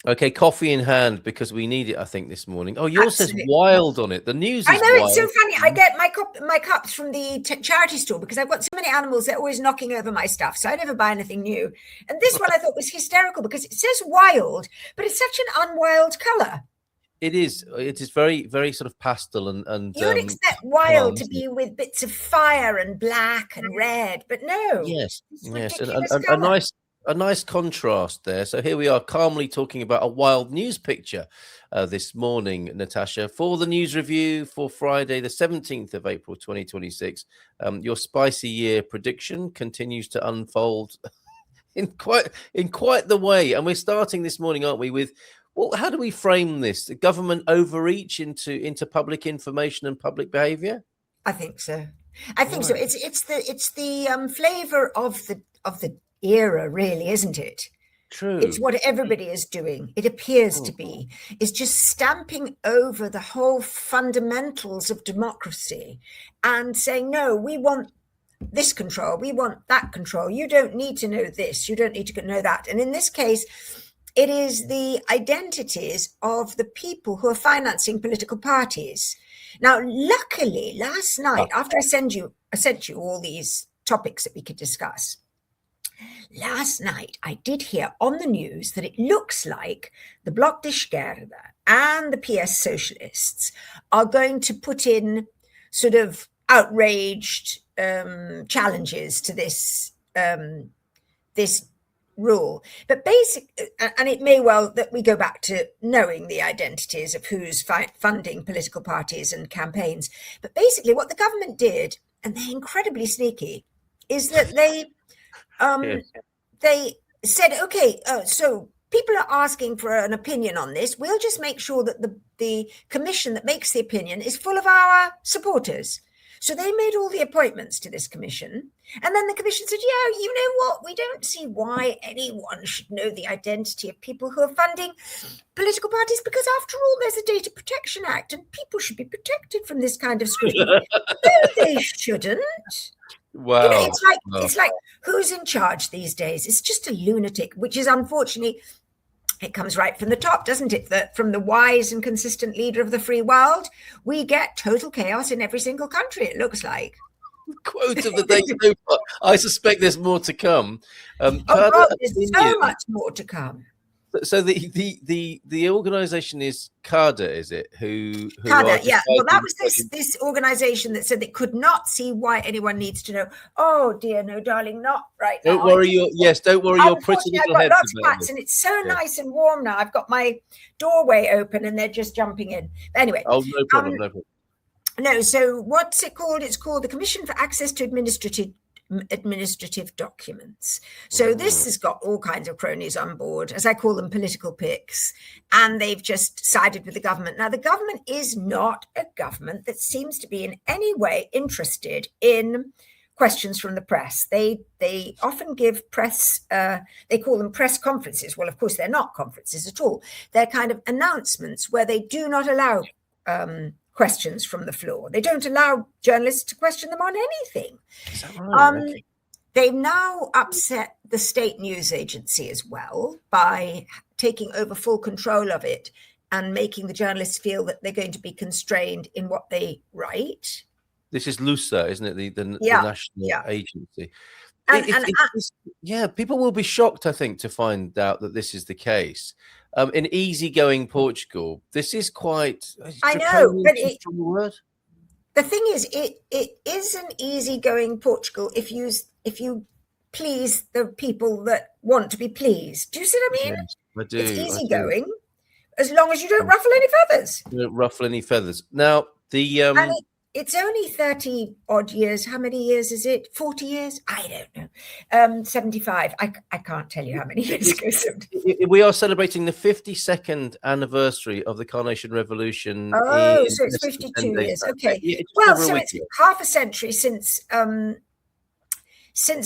Okay, coffee in hand because we need it, I think, this morning. Oh, yours Absolutely. says wild on it. The news is I know, wild. it's so funny. I get my cups from the charity store because I've got so many animals. They're always knocking over my stuff, so I never buy anything new. And this one I thought was hysterical because it says wild, but it's such an unwild color. It is. It is very, very sort of pastel and. You would expect wild to be with bits of fire and black and red, but no. Yes, yes, and color. a nice contrast there. So here we are, calmly talking about a wild news picture this morning, Natasha, for the news review for Friday, the 17th of April, 2026. Your spicy year prediction continues to unfold in quite the way, and we're starting this morning, aren't we, with. Well, how do we frame this? The government overreach into public information and public behaviour? I think so. So. It's the flavour of the era, really, isn't it? True. It's what everybody is doing. It appears to be. It's just stamping over the whole fundamentals of democracy and saying, no, we want this control. We want that control. You don't need to know this. You don't need to know that. And in this case, it is the identities of the people who are financing political parties. Now, luckily, last night, after I sent you all these topics that we could discuss, last night I did hear on the news that it looks like the Bloc de Esquerda and the PS Socialists are going to put in sort of outraged challenges to this rule. But and it may well that we go back to knowing the identities of who's funding political parties and campaigns. But basically what the government did, and they're incredibly sneaky, is that they said, okay, so people are asking for an opinion on this. We'll just make sure that the commission that makes the opinion is full of our supporters. So they made all the appointments to this commission. And then the commission said, yeah, you know what? We don't see why anyone should know the identity of people who are funding political parties, because after all, there's a Data Protection Act and people should be protected from this kind of scrutiny. No, they shouldn't. Wow. You know, it's like who's in charge these days? It's just a lunatic, which is unfortunately, it comes right from the top, doesn't it? That from the wise and consistent leader of the free world, we get total chaos in every single country, it looks like. Quote of the day so far. I suspect there's more to come. There's so much more to come. So the organisation is CADA, is it? Who CADA, yeah. Well, that was this organisation that said they could not see why anyone needs to know. Oh dear, no, darling, not right now. Don't worry, your pretty little head. I've got lots of cats, and it's so nice and warm now. I've got my doorway open, and they're just jumping in. But anyway. Oh, no problem, no problem. No, so what's it called? It's called the Commission for Access to Administrative Documents. So this has got all kinds of cronies on board, as I call them, political picks, and they've just sided with the government. Now, the government is not a government that seems to be in any way interested in questions from the press. They often give press, they call them press conferences. Well, of course, they're not conferences at all. They're kind of announcements where they do not allow questions from the floor. They don't allow journalists to question them on anything. Is that right? Okay. They've now upset the state news agency as well by taking over full control of it and making the journalists feel that they're going to be constrained in what they write. This is LUSA, isn't it? The national agency. People will be shocked, I think, to find out that this is the case. In easygoing Portugal, this is quite. I know, but the thing is, it is an easygoing Portugal if you please the people that want to be pleased. Do you see what I mean? Yes, I do. It's easygoing as long as you don't ruffle any feathers. You don't ruffle any feathers. Now it's only 30 odd years. How many years is it? 40 years? I don't know. 75. I can't tell you how many years ago. We are celebrating the 52nd anniversary of the Carnation Revolution. Oh, so it's 52 years. Okay. So it's half a century since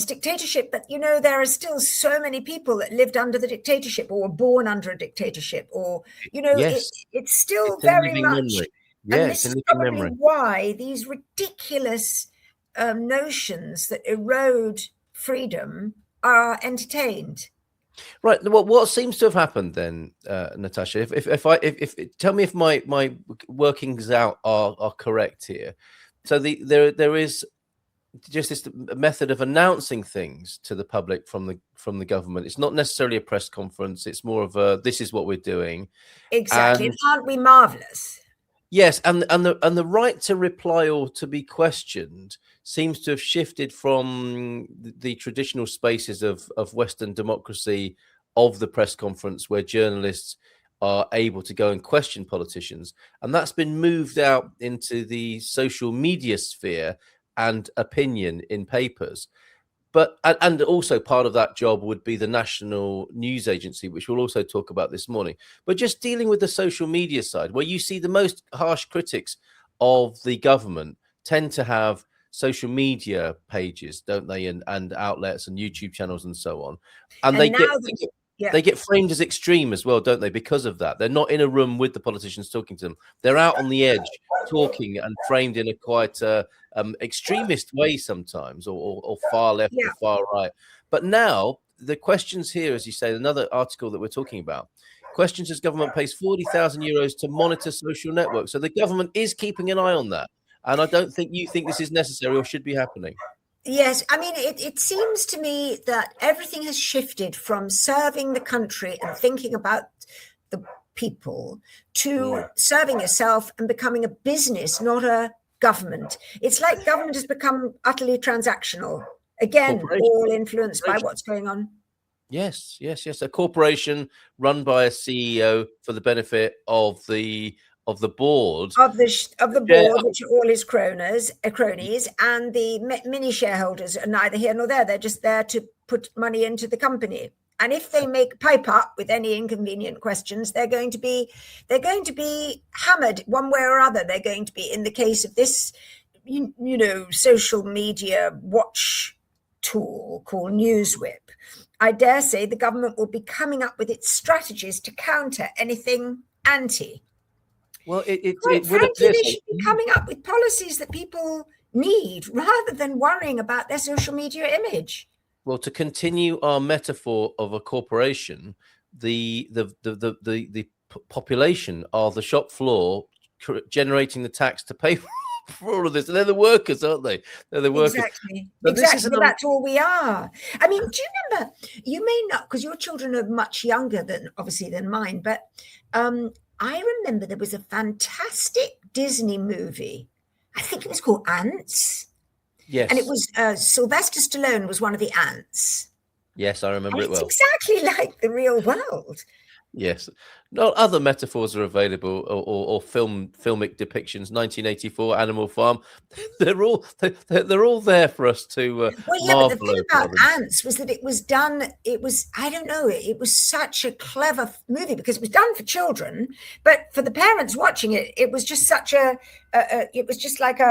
dictatorship. But, you know, there are still so many people that lived under the dictatorship or were born under a dictatorship or, you know, it's still very much... Memory. And this is probably why these ridiculous notions that erode freedom are entertained. Right. Well, what seems to have happened then, Natasha? If tell me if my workings out are correct here. So there is just this method of announcing things to the public from the government. It's not necessarily a press conference. It's more of a, this is what we're doing. Exactly. And And aren't we marvelous? yes, and the right to reply or to be questioned seems to have shifted from the traditional spaces of Western democracy, of the press conference, where journalists are able to go and question politicians, and that's been moved out into the social media sphere and opinion in papers. But and also part of that job would be the National News Agency, which we'll also talk about this morning. But just dealing with the social media side, where you see the most harsh critics of the government tend to have social media pages, don't they, and outlets and YouTube channels and so on, and And now, yeah, they get framed as extreme as well, don't they? Because of that, they're not in a room with the politicians talking to them; they're out on the edge talking and framed in a quite extremist way sometimes, or far left yeah. or far right. But now the questions here, as you say, another article that we're talking about, questions as government pays €40,000 to monitor social networks. So the government is keeping an eye on that. And I don't think you think this is necessary or should be happening. Yes, I mean, it seems to me that everything has shifted from serving the country and thinking about the people to serving yourself and becoming a business, not a government. It's like government has become utterly transactional. Again, all influenced by what's going on. Yes. A corporation run by a CEO for the benefit of the board. Of the board, which are all his cronies, and the mini shareholders are neither here nor there. They're just there to put money into the company. And if they make pipe up with any inconvenient questions, they're going to be hammered one way or other. They're going to be, in the case of this, social media watch tool called NewsWhip, I dare say the government will be coming up with its strategies to counter anything anti. Well, frankly, they should be coming up with policies that people need rather than worrying about their social media image. Well, to continue our metaphor of a corporation, the population are the shop floor generating the tax to pay for all of this. And they're the workers, aren't they? They're the workers. Exactly. But that's all we are. I mean, do you remember? You may not, because your children are much younger than mine, but I remember there was a fantastic Disney movie. I think it was called Ants. Yes. And it was Sylvester Stallone was one of the ants. Yes, I remember it well. It's exactly like the real world. Yes. No other metaphors are available, or filmic depictions. 1984, Animal Farm. They're all there for us to well, yeah, marvel but the thing about Ants was that it was done. It was, I don't know. It was such a clever movie because it was done for children, but for the parents watching it, it was just such a. It was just like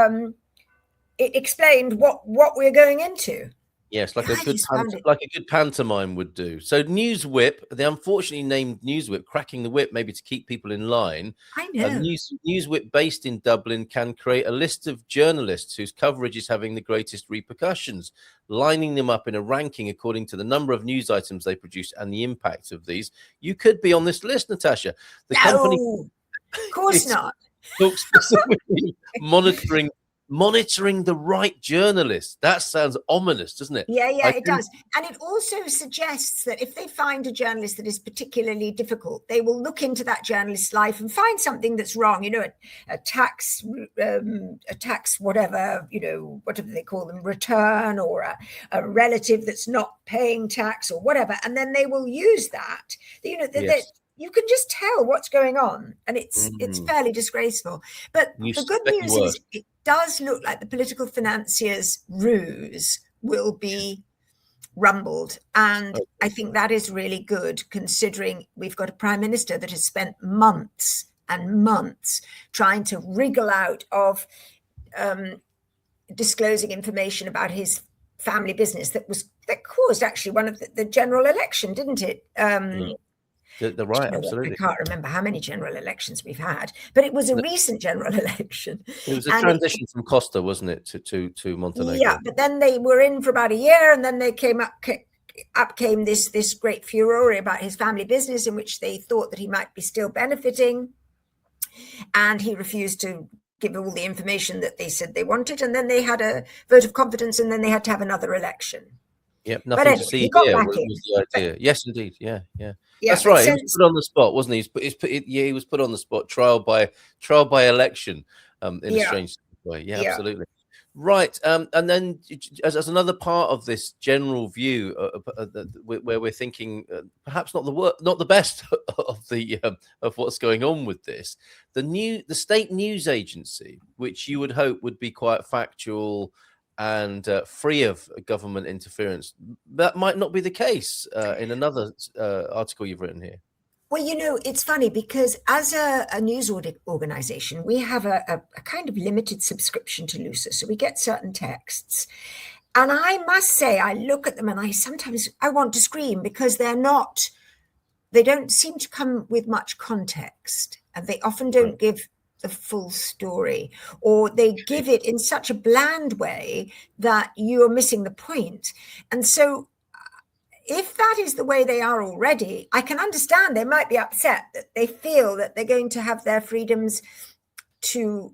it explained what we're going into. Yes, like a good pantomime would do. So NewsWhip, they unfortunately named NewsWhip, cracking the whip, maybe to keep people in line. I know. NewsWhip, based in Dublin, can create a list of journalists whose coverage is having the greatest repercussions, lining them up in a ranking according to the number of news items they produce and the impact of these. You could be on this list, Natasha. The company, of course not. Talks specifically monitoring the right journalists. That sounds ominous, doesn't it? Yeah, it does. And it also suggests that if they find a journalist that is particularly difficult, they will look into that journalist's life and find something that's wrong, a tax whatever, whatever they call them, return, or a relative that's not paying tax or whatever. And then they will use that, Yes. You can just tell what's going on, and it's fairly disgraceful. But the good news is it does look like the political financiers' ruse will be rumbled. And I think that is really good, considering we've got a prime minister that has spent months and months trying to wriggle out of disclosing information about his family business that caused actually one of the general election, didn't it? The right, absolutely. I can't remember how many general elections we've had, but it was a recent general election. It was a transition from Costa, wasn't it, to Montenegro? Yeah, but then they were in for about a year, and then they came up came this great furore about his family business, in which they thought that he might be still benefiting, and he refused to give all the information that they said they wanted, and then they had a vote of confidence, and then they had to have another election. Yep, nothing anyway, to see he got here back was in. the idea. Yes, indeed. Yeah. That's but right. He was put on the spot, wasn't he? He was put on the spot, trial by election, in a strange way. Yeah, absolutely. Right. And then as another part of this general view, where we're thinking perhaps not the best of what's going on with this, the state news agency, which you would hope would be quite factual and free of government interference, that might not be the case in another article you've written here. Well, it's funny because as a news organization, we have a kind of limited subscription to LUSA. So we get certain texts. And I must say, I look at them and sometimes I want to scream, because they don't seem to come with much context. And they often don't give the full story, or they give it in such a bland way that you're missing the point. And so if that is the way they are already, I can understand they might be upset that they feel that they're going to have their freedoms to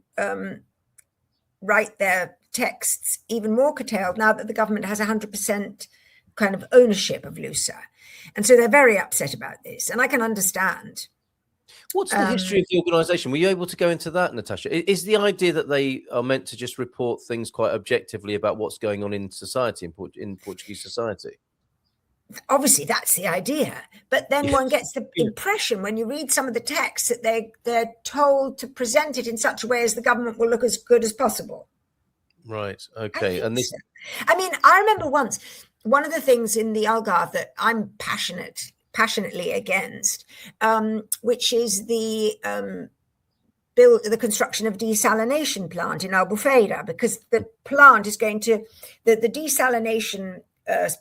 write their texts even more curtailed now that the government has 100% kind of ownership of LUSA. And so they're very upset about this, and I can understand. What's the history of the organisation? Were you able to go into that, Natasha? Is the idea that they are meant to just report things quite objectively about what's going on in society, in Portuguese society? Obviously, that's the idea. But then one gets the impression when you read some of the texts that they're told to present it in such a way as the government will look as good as possible. Right. Okay. And this, I mean, I remember once, one of the things in the Algarve that I'm passionately against, which is the construction of desalination plant in Albufeira, because the plant is going to, the desalination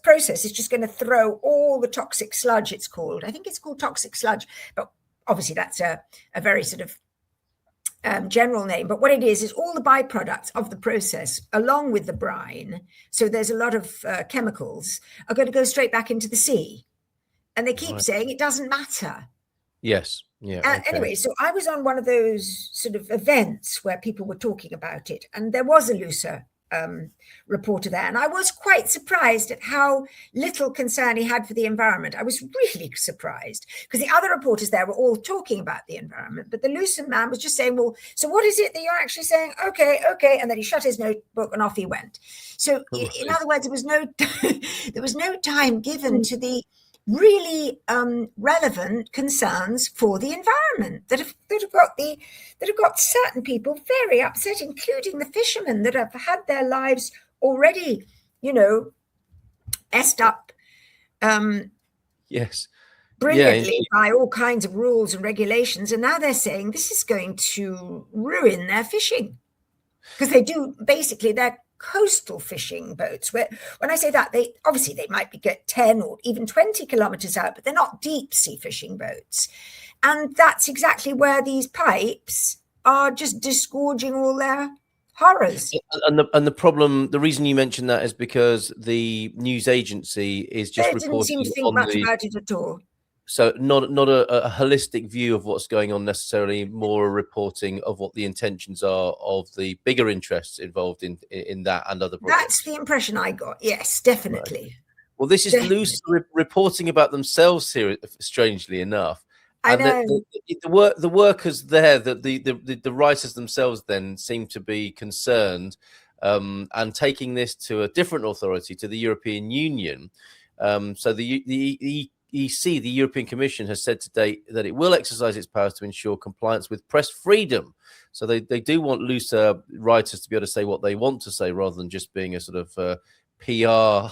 process is just going to throw all the toxic sludge, it's called. I think it's called toxic sludge, but obviously that's a very sort of general name. But what it is all the byproducts of the process, along with the brine, so there's a lot of chemicals, are going to go straight back into the sea. And they keep saying it doesn't matter. Yes. Yeah. Anyway, so I was on one of those sort of events where people were talking about it, and there was a LUSA reporter there, and I was quite surprised at how little concern he had for the environment. I was really surprised, because the other reporters there were all talking about the environment, but the LUSA man was just saying, well, so what is it that you're actually saying? Okay, and then he shut his notebook and off he went. So in other words, there was no time given to the really relevant concerns for the environment that have got certain people very upset, including the fishermen that have had their lives already, messed up. Yes. Brilliantly by all kinds of rules and regulations, and now they're saying this is going to ruin their fishing, because they do basically they're coastal fishing boats, where when I say that, they might be get 10 or even 20 kilometers out, but they're not deep sea fishing boats. And that's exactly where these pipes are just disgorging all their horrors. And the problem, the reason you mentioned that is because the news agency is just reporting. They didn't seem to think much about it at all. So not a holistic view of what's going on necessarily, more a reporting of what the intentions are of the bigger interests involved in that and other projects. That's the impression I got. Yes, definitely. Right. Well, this is loose reporting about themselves here, strangely enough. I know. The workers there, the writers themselves then seem to be concerned and taking this to a different authority, to the European Union. So the EC, the European Commission, has said today that it will exercise its powers to ensure compliance with press freedom. So they do want LUSA writers to be able to say what they want to say, rather than just being a sort of PR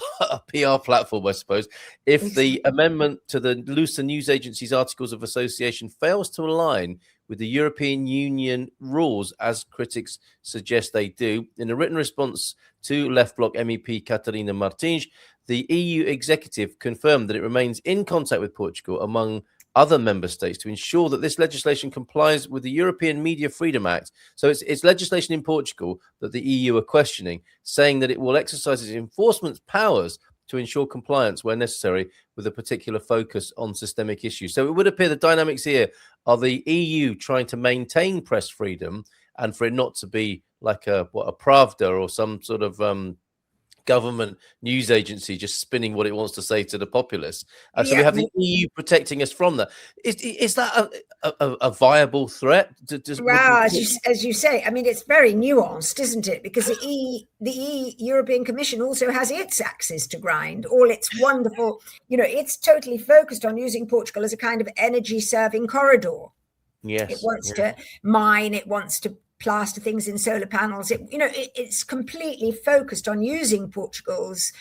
platform, I suppose. If the amendment to the LUSA news agency's Articles of Association fails to align with the European Union rules, as critics suggest they do, in a written response to Left Bloc MEP Catarina Martins, the EU executive confirmed that it remains in contact with Portugal, among other member states, to ensure that this legislation complies with the European Media Freedom Act. So it's legislation in Portugal that the EU are questioning, saying that it will exercise its enforcement powers to ensure compliance where necessary with a particular focus on systemic issues. So it would appear the dynamics here are the EU trying to maintain press freedom and for it not to be like a Pravda or some sort of government news agency just spinning what it wants to say to the populace. So we have the EU protecting us from that. Is that a viable threat? Well, as you say, I mean, it's very nuanced, isn't it? Because the European Commission also has its axes to grind, all its wonderful, it's totally focused on using Portugal as a kind of energy serving corridor. Yes. It wants to mine, it wants to plaster things in solar panels. It's completely focused on using Portugal's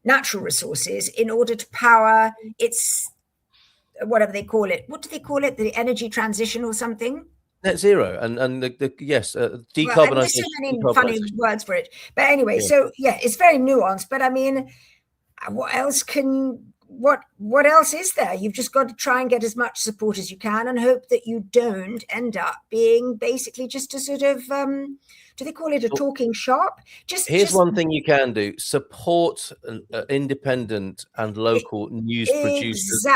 natural resources in order to power its whatever they call it. What do they call it? The energy transition or something? Net zero and decarbonization. Well, there's so many funny words for it. But anyway, so it's very nuanced. But I mean, what else is there? You've just got to try and get as much support as you can and hope that you don't end up being basically just a sort of do they call it a talking shop? Here's one thing you can do: support independent and local news producers,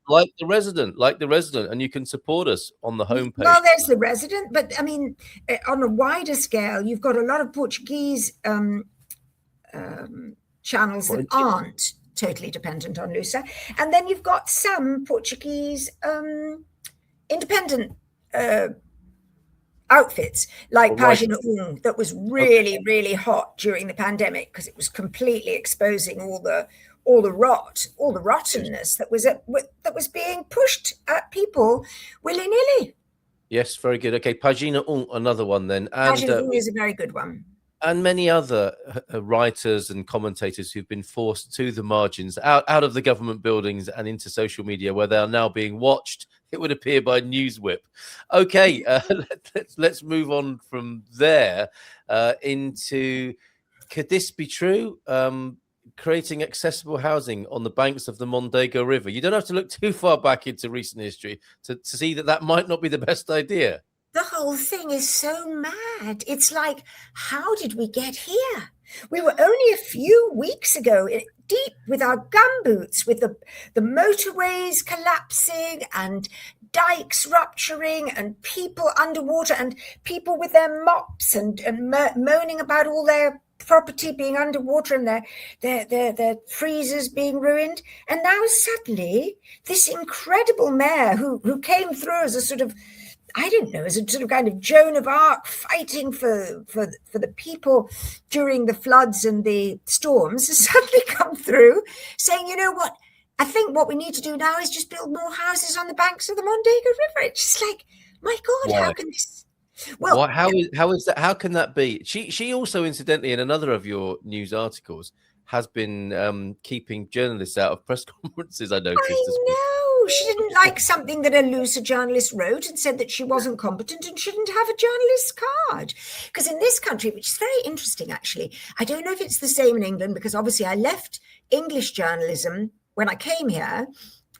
like the Resident, and you can support us on the homepage. Well, there's the Resident, but I mean, on a wider scale, you've got a lot of Portuguese channels that aren't totally dependent on Lusa, and then you've got some Portuguese independent outfits like Página 1 that was really hot during the pandemic because it was completely exposing all the rottenness that was being pushed at people willy-nilly. Yes, very good. Okay, Página 1, another one then. And Página 1 is a very good one. And many other writers and commentators who've been forced to the margins, out of the government buildings and into social media, where they are now being watched, it would appear, by Newswhip. Okay, let's move on from there into, could this be true? Creating accessible housing on the banks of the Mondego River. You don't have to look too far back into recent history to see that might not be the best idea. The whole thing is so mad. It's like, how did we get here? We were only a few weeks ago deep with our gumboots, with the motorways collapsing and dikes rupturing and people underwater and people with their mops and moaning about all their property being underwater and their freezers being ruined. And now suddenly this incredible mayor who came through as a sort of, I don't know, as a sort of kind of Joan of Arc fighting for the people during the floods and the storms has suddenly come through saying, you know what, I think what we need to do now is just build more houses on the banks of the Mondego River. It's just like, my God, how can this... Well, how is that? How can that be? She also, incidentally, in another of your news articles, has been keeping journalists out of press conferences, I noticed. I know. She didn't like something that a Lusa journalist wrote and said that she wasn't competent and shouldn't have a journalist's card. Because in this country, which is very interesting, actually, I don't know if it's the same in England, because obviously I left English journalism when I came here,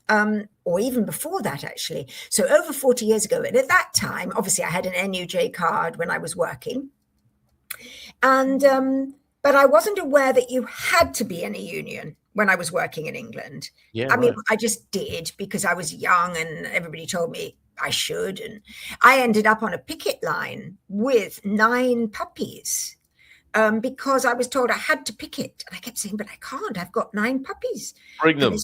or even before that, actually. So over 40 years ago. And at that time, obviously, I had an NUJ card when I was working. And but I wasn't aware that you had to be in a union when I was working in England. Yeah, I mean, I just did because I was young and everybody told me I should. And I ended up on a picket line with 9 puppies because I was told I had to picket. And I kept saying, but I can't. I've got 9 puppies. Bring them.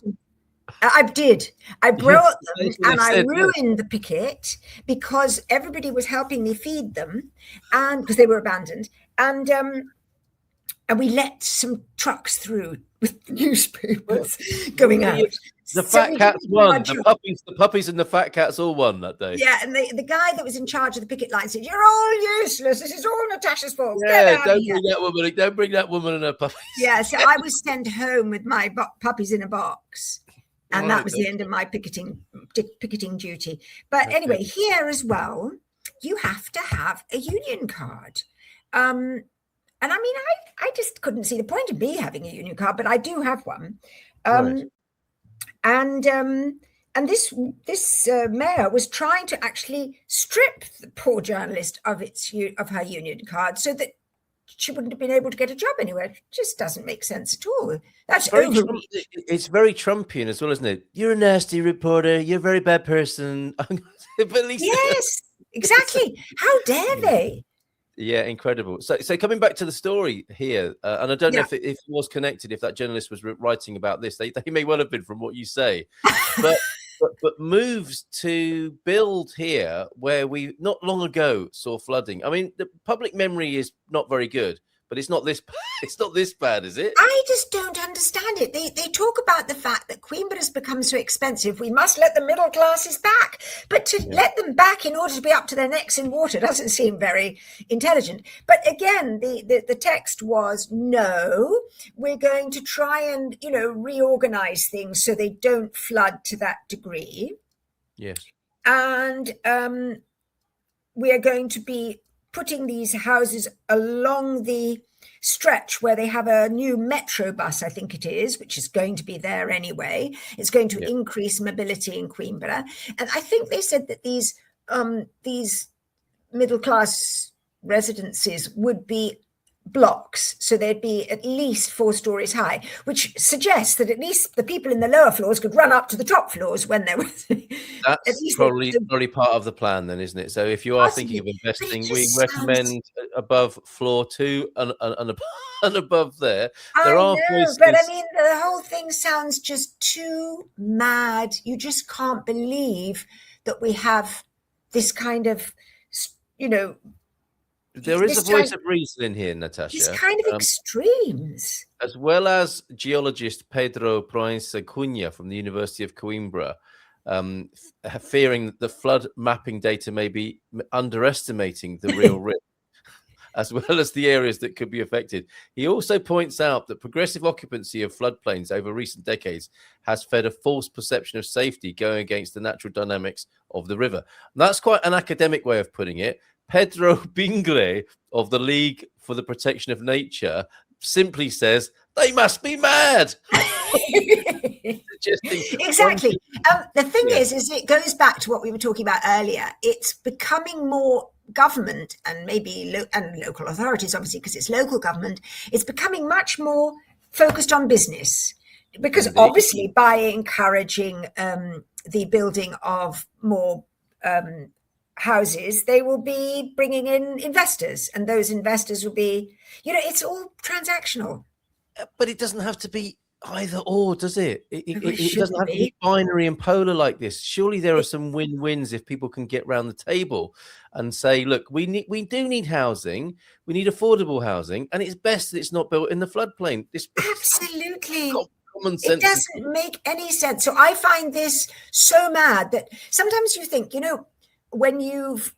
I did. I brought them and I ruined the picket because everybody was helping me feed them, and because they were abandoned. And we let some trucks through with newspapers going out. The fat cats won. The puppies and the fat cats all won that day. Yeah, and the guy that was in charge of the picket line said, "You're all useless. This is all Natasha's fault." Yeah, don't bring that woman and her puppies. Yeah, so I was sent home with my puppies in a box. And that was the end of my picketing duty. But anyway, here as well, you have to have a union card. And I mean, I just couldn't see the point of me having a union card, but I do have one. And this mayor was trying to actually strip the poor journalist of her union card so that she wouldn't have been able to get a job anywhere. It just doesn't make sense at all. That's Very overreach. it's very Trumpian as well, isn't it? You're a nasty reporter. You're a very bad person. But at least Yes, exactly. How dare they? Yeah, incredible. So coming back to the story here, and I don't know Yeah. if it was connected, if that journalist was writing about this, they may well have been from what you say, but but moves to build here where we not long ago saw flooding. I mean, the public memory is not very good, but it's not this it's not this bad, is it? I just don't understand it. They talk about the fact that Coimbra has become so expensive, we must let the middle classes back. But to let them back in order to be up to their necks in water doesn't seem very intelligent. But again, the text was, no, we're going to try and, reorganize things so they don't flood to that degree. Yes. And we are going to be putting these houses along the stretch where they have a new metro bus, I think it is, which is going to be there anyway. It's going to increase mobility in Coimbra. And I think they said that these middle class residences would be blocks, so they'd be at least 4 stories high, which suggests that at least the people in the lower floors could run up to the top floors when there was. That's probably part of the plan, then, isn't it? So if you are thinking of investing, we recommend above floor 2 and above there. There are voices. But I mean, the whole thing sounds just too mad. You just can't believe that we have this kind of, There is a voice of reason in here, Natasha. These kind of extremes. As well as geologist Pedro Proença Cunha from the University of Coimbra, fearing that the flood mapping data may be underestimating the real risk, as well as the areas that could be affected. He also points out that progressive occupancy of floodplains over recent decades has fed a false perception of safety going against the natural dynamics of the river. And that's quite an academic way of putting it. Pedro Bingle of the League for the Protection of Nature simply says they must be mad. Exactly. The thing is it goes back to what we were talking about earlier. It's becoming more government and maybe and local authorities, obviously, because it's local government. It's becoming much more focused on business, because obviously by encouraging the building of more houses, they will be bringing in investors, and those investors will be, it's all transactional. But it doesn't have to be either or, does it? It doesn't have to be binary and polar like this. Surely there are some win-wins if people can get round the table and say, look, we do need housing, we need affordable housing, and it's best that it's not built in the floodplain. Absolutely. Common sense. It doesn't make any sense. So I find this so mad that sometimes you think, when you've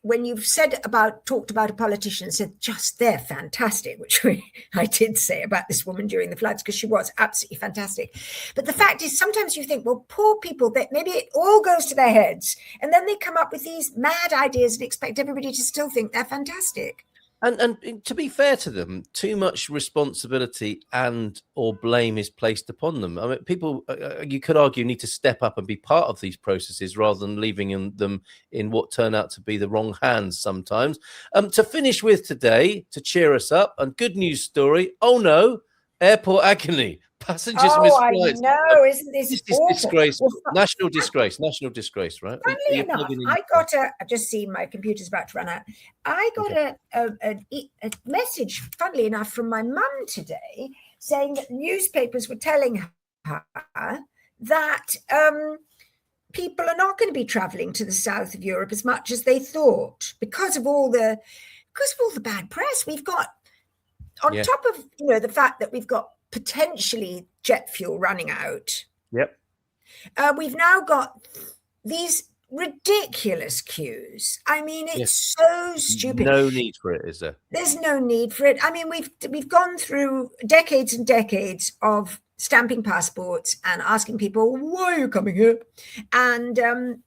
talked about a politician and said, just they're fantastic, which I did say about this woman during the floods, because she was absolutely fantastic. But the fact is, sometimes you think, well, poor people, that maybe it all goes to their heads, and then they come up with these mad ideas and expect everybody to still think they're fantastic. And to be fair to them, too much responsibility and or blame is placed upon them. I mean, people, you could argue, need to step up and be part of these processes rather than leaving them in what turn out to be the wrong hands sometimes. To finish with today, to cheer us up, and good news story. Oh no, airport agony. Passengers miss flights. I know, isn't this awful? Disgrace. National disgrace, right? Funnily enough, I've just seen my computer's about to run out. I got a message, funnily enough, from my mum today saying that newspapers were telling her that people are not going to be travelling to the south of Europe as much as they thought because of all the bad press we've got. On top of the fact that we've got potentially jet fuel running out. Yep. We've now got these ridiculous queues. I mean, it's so stupid. No need for it, is there? There's no need for it. I mean, we've gone through decades and decades of stamping passports and asking people, why are you coming here? And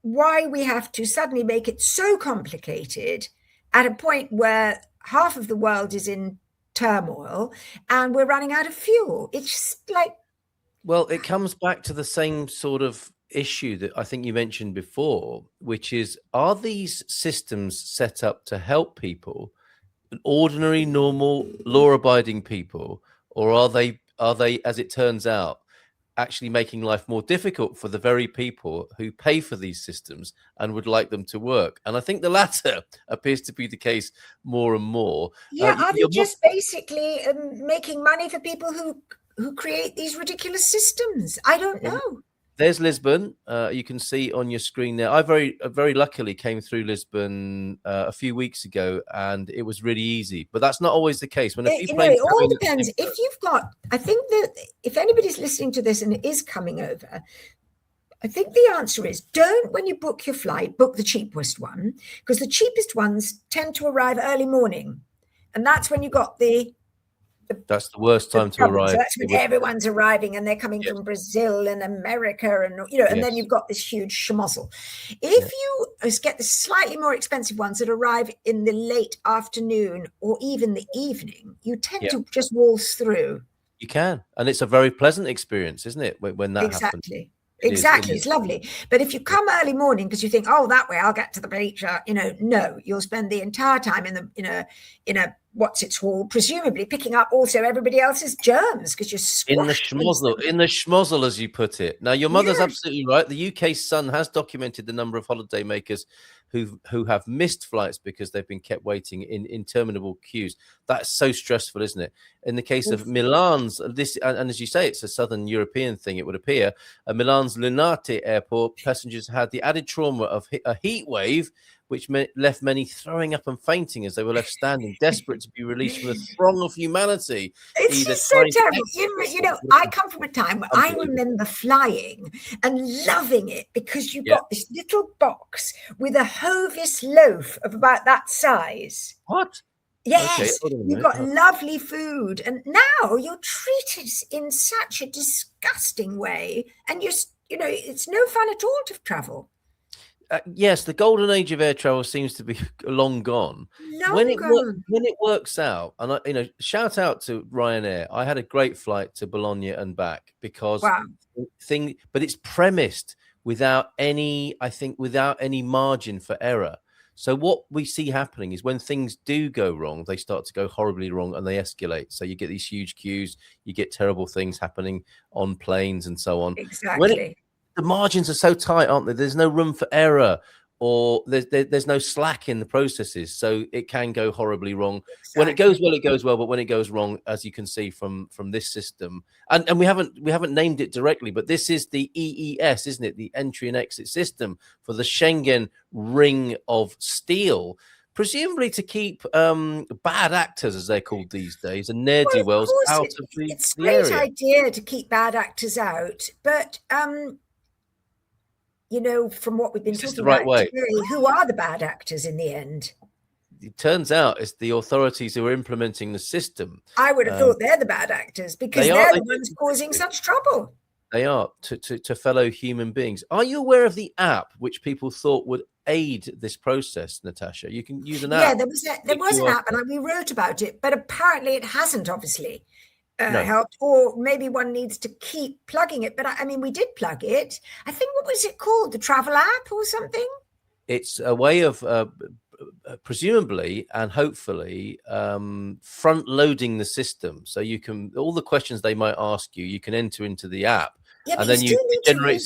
why we have to suddenly make it so complicated at a point where half of the world is in turmoil and we're running out of fuel. It's just like, well, it comes back to the same sort of issue that I think you mentioned before, which is, are these systems set up to help people ordinary, normal, law-abiding people, or are they, as it turns out, actually making life more difficult for the very people who pay for these systems and would like them to work? And I think the latter appears to be the case more and more. Yeah, are they just basically making money for people who create these ridiculous systems? I don't know. There's Lisbon. You can see on your screen there. I very luckily came through Lisbon a few weeks ago, and it was really easy. But that's not always the case. When a few planes, it all depends. If you've got, I think that if anybody's listening to this and is coming over, I think the answer is don't, when you book your flight, book the cheapest one, because the cheapest ones tend to arrive early morning, and that's when you got that's the worst time to arrive. So that's when everyone's arriving, and they're coming from Brazil and America, and and then you've got this huge schmozzle. If you get the slightly more expensive ones that arrive in the late afternoon or even the evening, you tend to just waltz through. You can, and it's a very pleasant experience, isn't it? When that happens. Exactly. It's lovely. But if you come early morning because you think, oh, that way I'll get to the beach, no, you'll spend the entire time in a what's it called, presumably picking up also everybody else's germs because you're squashed in the schmozzle, as you put it. Now, your mother's absolutely right. The UK Sun has documented the number of holidaymakers who have missed flights because they've been kept waiting in interminable queues. That's so stressful, isn't it? In the case of Milan's, and as you say, it's a southern European thing, it would appear. Milan's Linate airport, passengers had the added trauma of a heat wave, which left many throwing up and fainting as they were left standing, desperate to be released from the throng of humanity. It's just so terrible. I come from a time where I remember flying and loving it because you got this little box with a Hovis loaf of about that size. What? Yes, you've got lovely food, and now you're treated in such a disgusting way, and it's no fun at all to travel. Yes, the golden age of air travel seems to be long gone. When it works out, and shout out to Ryanair. I had a great flight to Bologna and back because but it's premised without any margin for error. So what we see happening is when things do go wrong, they start to go horribly wrong and they escalate. So you get these huge queues, you get terrible things happening on planes and so on. Exactly. The margins are so tight, aren't they? There's no room for error, or there's no slack in the processes, so it can go horribly wrong. Exactly. When it goes well, it goes well, but when it goes wrong, as you can see from this system, and we haven't named it directly, but this is the EES, isn't it? The entry and exit system for the Schengen Ring of Steel, presumably to keep bad actors, as they're called these days, and ne'er-do-wells out of the area. It's a great idea to keep bad actors out, but from what we've been talking about today, who are the bad actors in the end? It turns out it's the authorities who are implementing the system. I would have thought they're the bad actors because they're the ones causing such trouble. They are to fellow human beings. Are you aware of the app which people thought would aid this process, Natasha? You can use an app. Yeah, there was an app, and we wrote about it, but apparently it hasn't, obviously. Helped, or maybe one needs to keep plugging it. But we did plug it. I think, what was it called? The travel app or something? It's a way of presumably and hopefully front loading the system, so you can, all the questions they might ask you can enter into the app, and then you generate.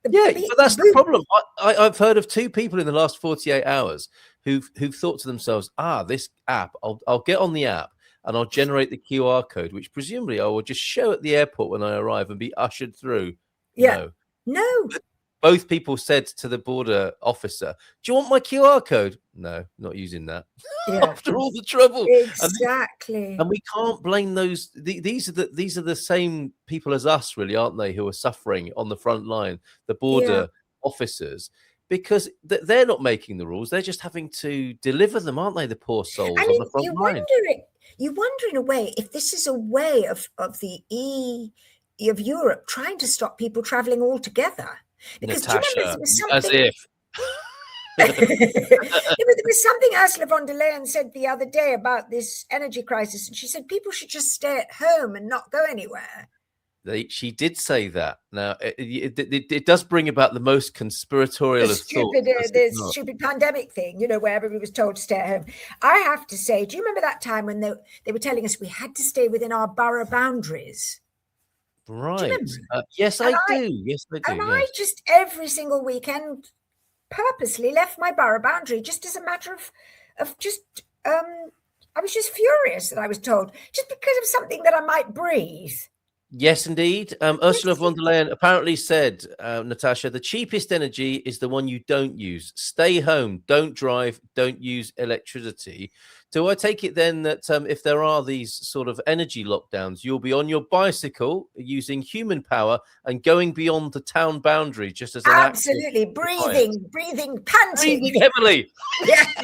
But that's the problem. I've heard of 2 people in the last 48 hours who've thought to themselves, this app, I'll get on the app and I'll generate the QR code, which presumably I will just show at the airport when I arrive and be ushered through. No. Both people said to the border officer, "Do you want my QR code?" No, not using that. After all the trouble, exactly. And we can't blame those. These are the same people as us, really, aren't they? Who are suffering on the front line, the border officers, because they're not making the rules; they're just having to deliver them, aren't they? The poor souls on the front line. You wonder in a way if this is a way of the of Europe trying to stop people traveling altogether. Because Natasha, as if. There was something Ursula von der Leyen said the other day about this energy crisis, and she said people should just stay at home and not go anywhere. She did say that. Now, it does bring about the most conspiratorial of thoughts. The stupid pandemic thing, where everybody was told to stay at home. I have to say, do you remember that time when they were telling us we had to stay within our borough boundaries? Right. Yes, I do. Yes, I do. And I just every single weekend purposely left my borough boundary just as a matter of just I was just furious that I was told just because of something that I might breathe. Yes, indeed. Ursula von der Leyen apparently said, Natasha, the cheapest energy is the one you don't use. Stay home, don't drive, don't use electricity. Do I take it then that if there are these sort of energy lockdowns, you'll be on your bicycle using human power and going beyond the town boundary just as an absolutely breathing, panting, breathing heavily. Yes.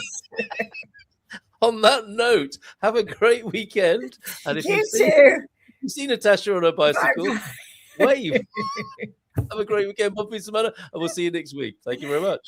On that note, have a great weekend. And if you see Natasha on her bicycle, wave. Have a great weekend, Bumpy Samana, and we'll see you next week. Thank you very much.